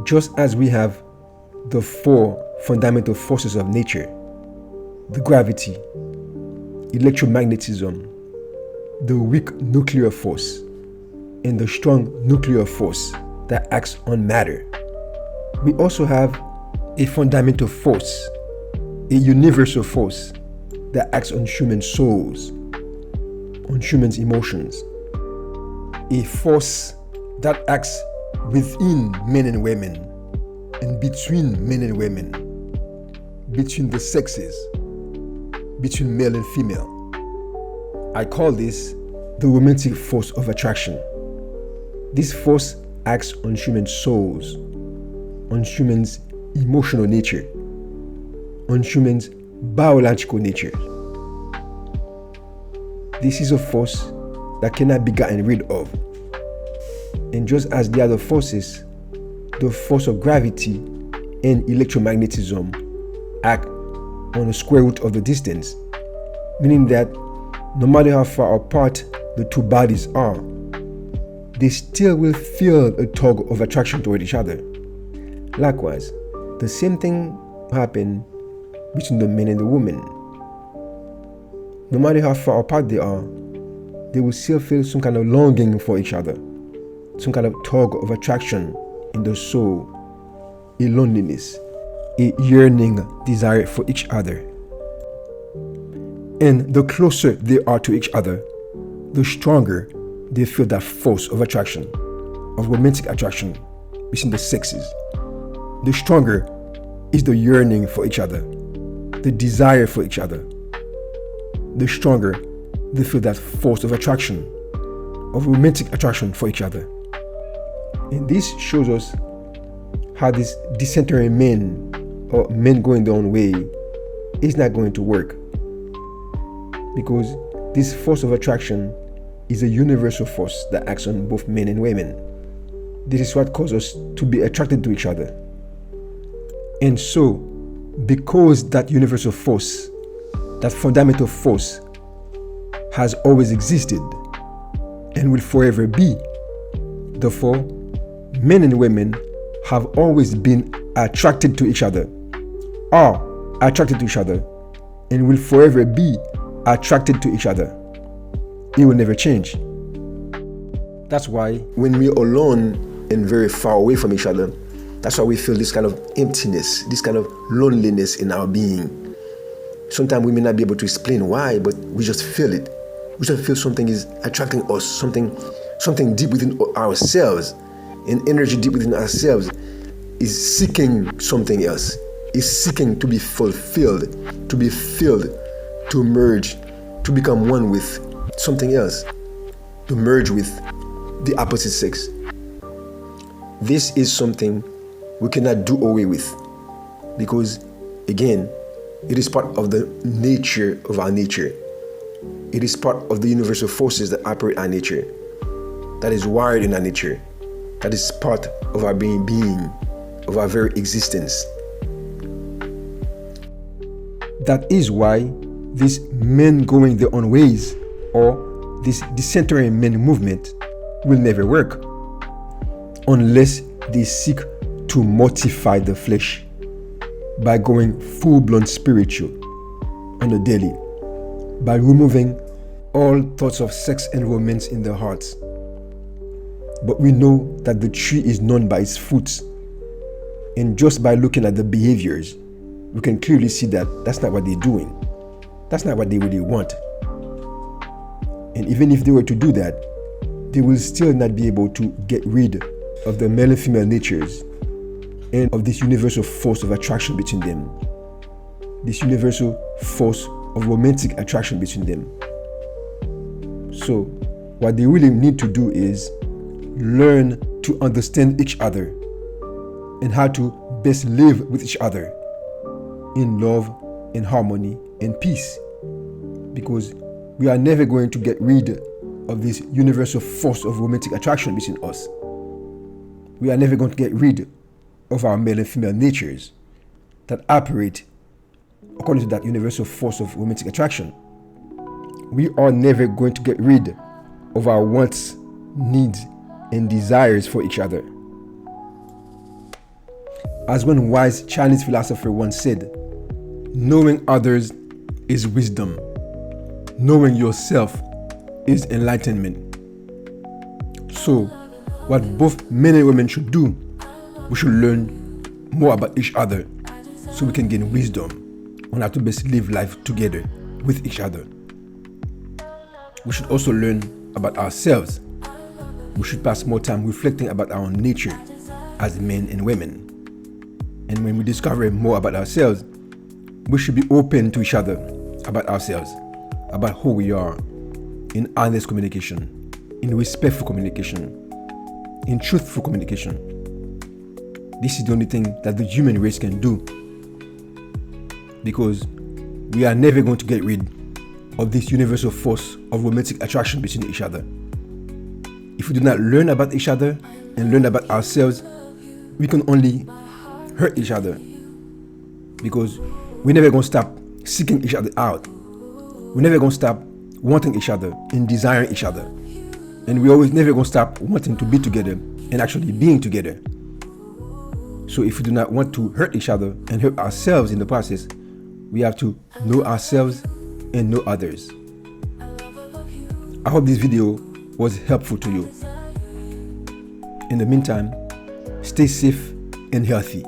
Just as we have the four fundamental forces of nature, the gravity, electromagnetism, the weak nuclear force, and the strong nuclear force that acts on matter, we also have a fundamental force, a universal force that acts on human souls, on humans' emotions, a force that acts within men and women and between men and women, between the sexes, between male and female. I call this the romantic force of attraction. This force acts on human souls, on humans' emotional nature, on humans' biological nature. This is a force that cannot be gotten rid of. And just as the other forces, the force of gravity and electromagnetism act on the square root of the distance, meaning that no matter how far apart the two bodies are, they still will feel a tug of attraction toward each other. Likewise, the same thing happens between the man and the woman. No matter how far apart they are, they will still feel some kind of longing for each other, some kind of tug of attraction in the soul, a loneliness, a yearning desire for each other. And the closer they are to each other, the stronger they feel that force of attraction, of romantic attraction between the sexes. The stronger is the yearning for each other, the desire for each other. The stronger they feel that force of attraction, of romantic attraction for each other. And this shows us how this dysentery men, or men going their own way, is not going to work. Because this force of attraction is a universal force that acts on both men and women. This is what causes us to be attracted to each other. And so, because that universal force, that fundamental force, has always existed and will forever be, therefore, men and women have always been attracted to each other, are attracted to each other, and will forever be attracted to each other. It will never change. That's why when we're alone and very far away from each other, that's why we feel this kind of emptiness, this kind of loneliness in our being. Sometimes we may not be able to explain why, but we just feel it. We just feel something is attracting us, something deep within ourselves, an energy deep within ourselves is seeking something else, is seeking to be fulfilled, to be filled, to merge, to become one with something else, to merge with the opposite sex. This is something we cannot do away with because, again, it is part of the nature of our nature. It is part of the universal forces that operate our nature, that is wired in our nature, that is part of our being, of our very existence. That is why these men going their own ways, or this dysentery men movement, will never work unless they seek to mortify the flesh by going full-blown spiritual on the daily, by removing all thoughts of sex and romance in their hearts. But we know that the tree is known by its fruits, and just by looking at the behaviors, we can clearly see that that's not what they're doing. That's not what they really want. And even if they were to do that, they will still not be able to get rid of the male and female natures and of this universal force of attraction between them, this universal force of romantic attraction between them. So what they really need to do is learn to understand each other and how to best live with each other in love, in harmony, and peace. Because we are never going to get rid of this universal force of romantic attraction between us. We are never going to get rid of our male and female natures that operate according to that universal force of romantic attraction. We are never going to get rid of our wants, needs, and desires for each other. As one wise Chinese philosopher once said, knowing others is wisdom. Knowing yourself is enlightenment. So, what both men and women should do, we should learn more about each other so we can gain wisdom on how to best live life together with each other. We should also learn about ourselves. We should pass more time reflecting about our own nature as men and women. And when we discover more about ourselves, we should be open to each other about ourselves, about who we are, in honest communication, in respectful communication, in truthful communication. This is the only thing that the human race can do, because we are never going to get rid of this universal force of romantic attraction between each other. If we do not learn about each other and learn about ourselves, we can only hurt each other, because we're never going to stop seeking each other out. We're never going to stop wanting each other and desiring each other. And we're always never going to stop wanting to be together and actually being together. So if we do not want to hurt each other and hurt ourselves in the process, we have to know ourselves and know others. I hope this video was helpful to you. In the meantime, stay safe and healthy.